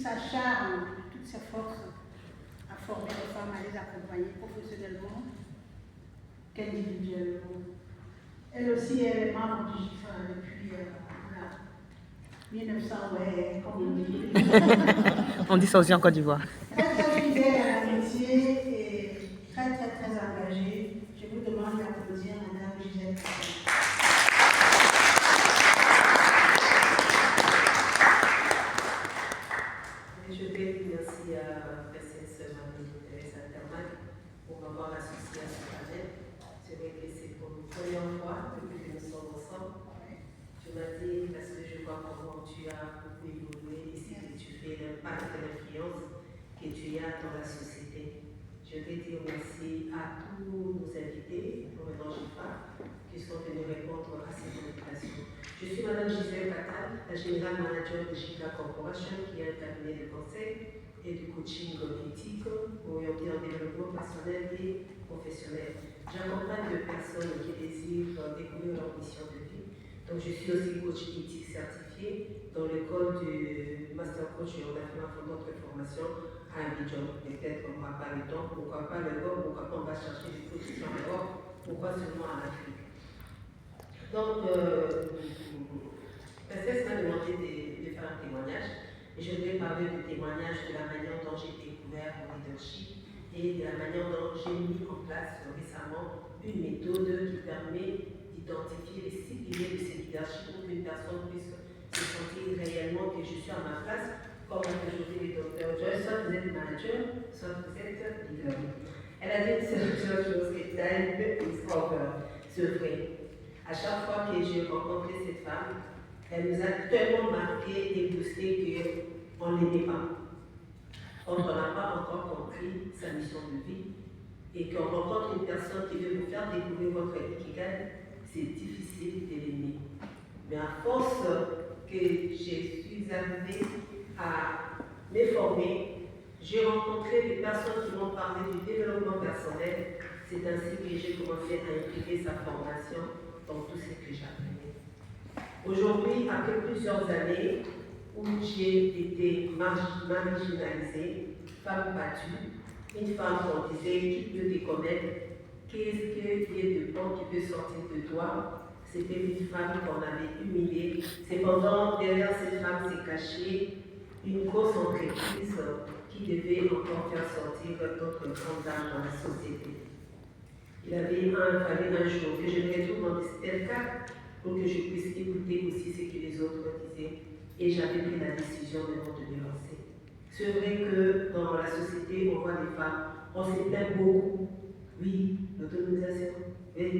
s'acharne de toutes ses forces à former les femmes, à les accompagner professionnellement qu'individuellement. Elle aussi, elle est membre du GIFA depuis 1900, ouais, comme on dit. On dit ça aussi en Côte d'Ivoire. Très très fidèle à l'amitié et très très très engagée. Je vous demande d'applaudir Madame Gisèle Kassé. Je vais merci à Princesse Marie-Thérèse Alterman pour m'avoir associée à ce projet. C'est vrai que c'est pour la première fois depuis que nous sommes ensemble. Tu m'as dit, parce que je vois comment tu as beaucoup évolué et ce que tu fais, l'impact et l'influence que tu as dans la société. Je vais dire merci à tous nos invités, pour le GIFA, qui sont venus répondre à cette invitation. Je suis Madame Gisèle Kassé, la Général Manager de GIFA Corporation, qui est un cabinet de conseil et de coaching éthique orienté en développement personnel et professionnel. J'accompagne des personnes qui désirent découvrir leur mission de vie. Donc, je suis aussi coach éthique certifié dans l'école du Master Coach et on a fait un fond d'autres formations à Abidjan. Peut-être qu'on n'aura pas le temps, pourquoi pas l'Europe, pourquoi pas on va chercher des coachs en Europe, pourquoi seulement en Afrique. Donc, Princesse m'a demandé de faire un témoignage et je vais parler du témoignage de la manière dont j'ai découvert mon leadership et de la manière dont j'ai mis en place récemment une méthode qui permet d'identifier les 6 piliers de ce leadership pour qu'une personne puisse se sentir réellement que je suis à ma place, comme a toujours dit le docteur Joy, soit vous êtes manager, soit vous êtes leader. Elle a dit une seule chose qui est c'est vrai. À chaque fois que j'ai rencontré cette femme, elle nous a tellement marqué et boosté qu'on ne l'aimait pas. Quand on n'a pas encore compris sa mission de vie et qu'on rencontre une personne qui veut vous faire découvrir votre ikigai, c'est difficile de l'aimer. Mais à force que je suis arrivée à me former, j'ai rencontré des personnes qui m'ont parlé du développement personnel. C'est ainsi que j'ai commencé à impliquer sa formation dans tout ce que j'apprenais. Aujourd'hui, après plusieurs années où j'ai été marginalisée, femme battue, une femme qu'on disait qui peut te connaître, qu'est-ce qui est de bon qui peut sortir de toi? C'était une femme qu'on avait humiliée. Cependant, derrière cette femme s'est cachée une grosse entreprise qui devait encore faire sortir d'autres grandes dames dans la société. Il avait fallu un jour que je me retrouve dans tel cas pour que je puisse écouter aussi ce que les autres disaient. Et j'avais pris la décision maintenant de me lancer. C'est vrai que dans la société, on voit des femmes, on se plaint beaucoup. Oui, l'autonomisation, oui,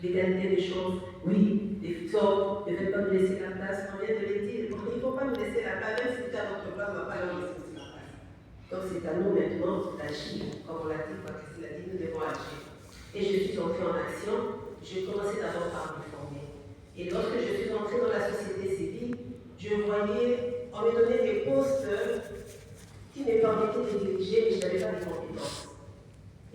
l'égalité des choses, oui, des hommes, ne faites pas me laisser la place, on vient de le dire. Bon, il ne faut pas me laisser la place, même si tu as votre place, on ne va pas leur laisser aussi la place. Donc c'est à nous maintenant d'agir, comme on l'a dit, Patrice l'a dit, nous devons agir. Et je suis entrée en action, j'ai commencé d'abord par me former. Et lorsque je suis entrée dans la société civile, je voyais, on me donnait des postes qui me permettaient de diriger, mais je n'avais pas de compétences.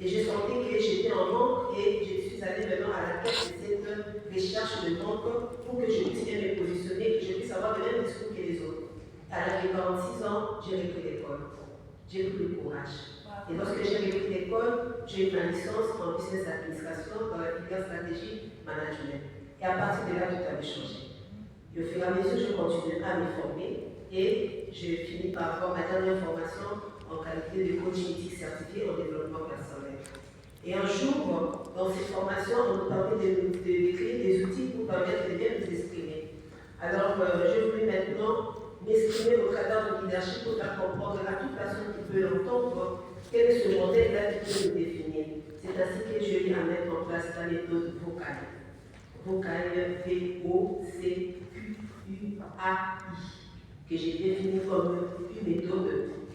Et je sentais que j'étais en manque et je suis allée maintenant à la quête de cette recherche de manque pour que je puisse bien me positionner, que je puisse avoir le même discours que les autres. À l'âge de 46 ans, j'ai repris l'école. J'ai pris le courage. Et lorsque j'ai repris l'école, j'ai eu ma licence en business administration dans la filière stratégie management. Et à partir de là, tout avait changé. Et au fur et à mesure, je continue à me former et je finis par avoir ma dernière formation en qualité de coach éthique certifié en développement personnel. Et un jour, dans cette formation, on nous permet de créer des outils pour permettre de bien nous exprimer. Alors, je voulais maintenant m'exprimer au travers de leadership pour faire comprendre à toute personne qui peut l'entendre quel est ce modèle-là qui peut nous définir. C'est ainsi que je vais mettre en place la méthode vocale. Vocale, V-O-C-Q-U-A-I, que j'ai définie comme une méthode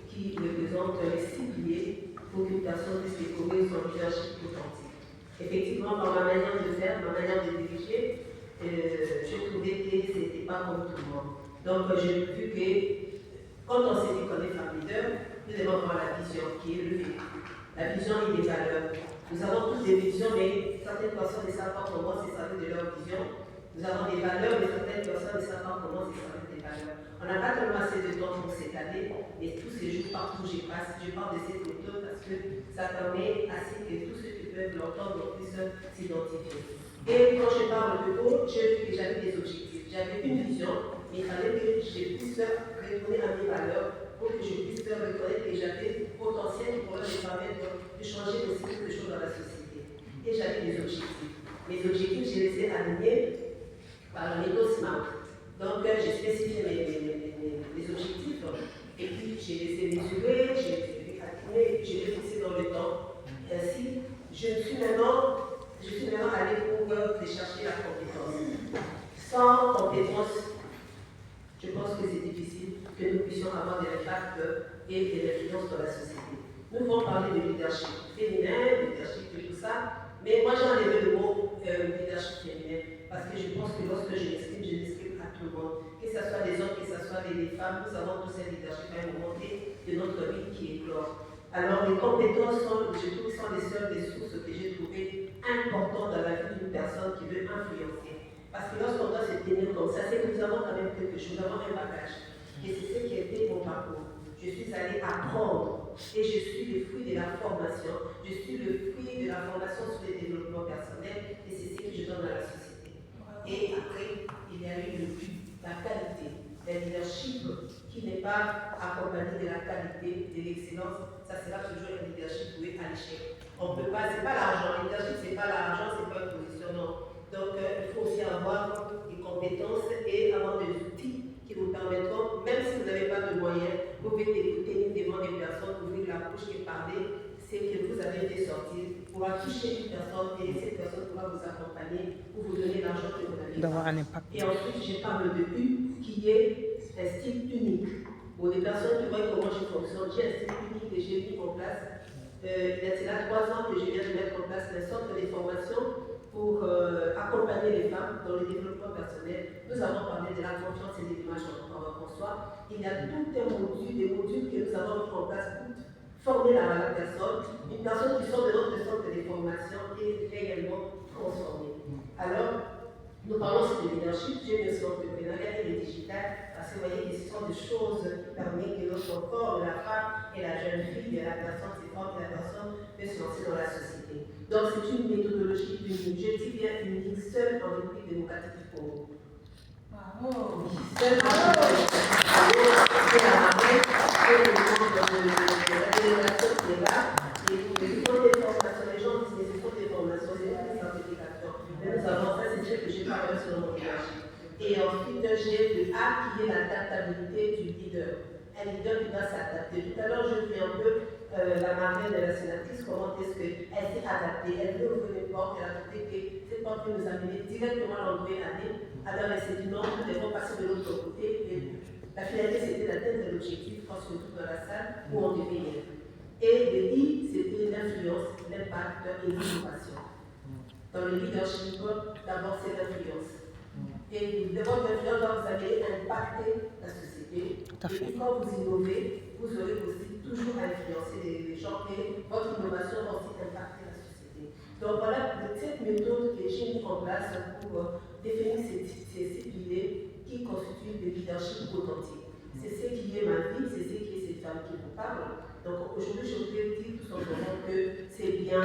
qui représente les 6 piliers pour qu'une personne puisse découvrir son leadership authentique. Effectivement, dans ma manière de faire, ma manière de diriger, je trouvais que ce n'était pas comme tout le monde. Donc, j'ai vu que quand on s'est dit qu'on est femme leader, nous devons avoir la vision qui est le vécu. La vision et les valeurs. Nous avons tous des visions, mais certaines personnes ne savent pas comment se servir de leur vision. Nous avons des valeurs, mais certaines personnes ne savent pas comment se servir des valeurs. valeurs. On n'a pas tellement assez de temps pour cette année, mais tous ces jours, partout où je passe, je parle de cette méthode parce que ça permet à ce que tous ceux qui peuvent l'entendre puissent s'identifier. Et quand je parle de haut, j'ai vu que j'avais des objectifs. J'avais une vision, mais il fallait que je puisse retourner à mes valeurs pour que je puisse reconnaître que j'avais potentiel qui pourrait me permettre de changer aussi beaucoup de choses dans la société. Et j'avais des objectifs. Mes objectifs, je les ai alignés par la méthode SMART. Donc, j'ai spécifié mes objectifs, et puis je les ai mesurés, je les ai calculés, et puis je les ai fixés dans le temps. Ainsi, je suis maintenant allée pour rechercher la compétence. Sans compétence, je pense que c'est difficile que nous puissions avoir des impacts et des influences dans la société. Nous allons parler de leadership féminin, leadership et tout ça, mais moi j'ai enlevé le mot leadership féminin parce que je pense que lorsque je l'exprime à tout le monde, que ce soit les hommes, que ce soit les femmes, nous avons tous un leadership à un moment donné de notre vie qui éclore. Alors les compétences sont les seules ressources que j'ai trouvées importantes dans la vie d'une personne qui veut influencer. Parce que lorsqu'on doit se tenir comme ça, c'est que nous avons quand même quelque chose, nous avons un bagage. Et c'est ce qui a été mon parcours. Je suis allée apprendre et je suis le fruit de la formation. Je suis le fruit de la formation sur le développement personnel et c'est ce que je donne à la société. Et après, il y a eu le but, la qualité, le leadership qui n'est pas accompagné de la qualité, de l'excellence. Ça sera toujours un leadership voué à l'échec. On peut pas, c'est pas l'argent. Le leadership, c'est pas l'argent, c'est pas une position, non. Donc, il faut aussi avoir des compétences et avoir des outils qui vous permettront, même si vous n'avez pas de moyens, vous pouvez écouter devant des personnes, ouvrir la bouche et parler, c'est que vous avez été sorti, pouvoir toucher une personne et cette personne pourra vous accompagner ou vous donner l'argent que vous n'avez D'avoir pas. un impact. Et ensuite, je parle de U, qui est un style unique. Pour les personnes qui voient comment je fonctionne, j'ai un style unique que j'ai mis en place. Il y a 3 ans que je viens de mettre en place un centre de formation pour accompagner les femmes dans le développement personnel. Nous avons parlé de la confiance et de l'image en soi. Il y a tout un module, des modules que nous avons mis en place pour former la personne, une personne qui sort de notre centre de formation et réellement transformée. Alors, nous parlons aussi de leadership, j'ai mis aussi l'entrepreneuriat et le digital, parce que vous voyez que ce sont des choses qui permettent que notre corps, la femme et la jeune fille, la personne s'éforme et la personne peut se lancer dans la société. Donc c'est une méthodologie unique, je dis bien unique, seule en République démocratique du Congo. Bravo! Seule en République c'est la marraine, c'est le monde de la délégation qui est là, et ce sont des formations, les gens disent que ce sont des formations, c'est une certification. Mais nous avons ça, c'est ce que j'ai parlé sur mon leadership. Et ensuite, j'ai le A qui est l'adaptabilité du leader. Un leader qui doit s'adapter. Tout à l'heure, je vis un peu la marraine de la sénatrice, comment est-ce qu'elle s'est adaptée. Elle veut ouvrir une porte, elle a trouvé que cette porte peut nous amener directement à l'entrée année. Alors, elle s'est dit non, nous devons passer de l'autre côté. Et la finalité, c'était d'atteindre l'objectif quand on se trouve dans la salle où on devait être. Et le I, c'était l'influence, l'impact et l'innovation. Dans le leadership, d'abord, c'est l'influence. Et devant l'influence, vous allez impacter la société. Et puis, quand vous innovez, vous aurez aussi toujours à influencer les gens et votre innovation va aussi impacter la société. Donc voilà cette méthode que j'ai mise en place pour définir ces piliers qui constituent le leadership authentique. C'est ce qui est ma vie, c'est ce qui est cette femme qui vous parle. Donc aujourd'hui, je voudrais dire tout simplement que c'est bien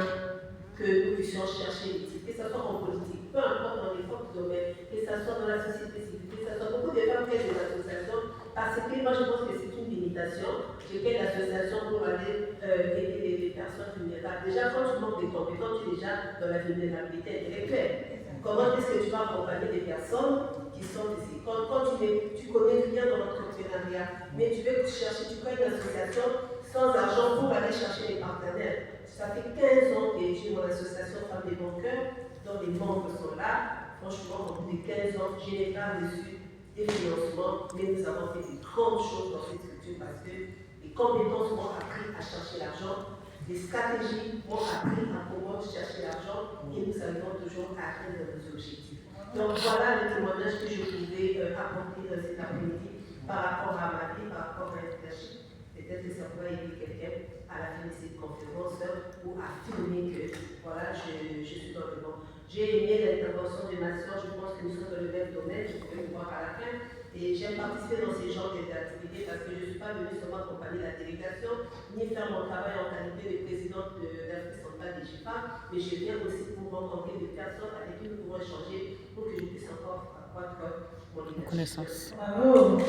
que nous puissions chercher l'éthique, que ce soit en politique, peu importe dans les formes domaines, que ce soit dans la société civile, que ce soit beaucoup de femmes qui ont des associations, parce que moi je pense que c'est une limitation. J'ai fait l'association pour aller aider les personnes vulnérables. Déjà, quand tu manques de compétences, tu es déjà dans la vulnérabilité intellectuelle. Comment est-ce que tu vas accompagner des personnes qui sont ici? Quand tu connais rien dans l'entrepreneuriat, mais tu veux chercher, tu crées une association sans argent pour aller chercher les partenaires. Ça fait 15 ans que j'ai mon association Femmes des Bons Cœurs, dont les membres sont là. Franchement, au bout de 15 ans, je n'ai pas reçu des financements, mais nous avons fait de grandes choses dans cette structure parce que les compétences m'ont appris à chercher l'argent, les stratégies m'ont appris à comment chercher l'argent et nous arrivons toujours à atteindre nos objectifs. Donc voilà le témoignage que je pouvais apporter dans cet après-midi par rapport à ma vie, par rapport à leadership. Peut-être que ça pourrait aider quelqu'un à la fin de cette conférence ou affirmer que voilà, je suis dans le bon. J'ai aimé l'intervention de ma soeur, je pense que nous sommes dans le même domaine, je pouvais le voir à la fin. Et j'aime participer dans ces genres d'activités parce que je ne suis pas venue seulement accompagner la délégation, ni faire mon travail en qualité de présidente de l'Institut central des GIFA, mais je viens aussi pour rencontrer des personnes avec qui nous pouvons échanger pour que je puisse encore accroître mon leadership. Connaissance. Bravo.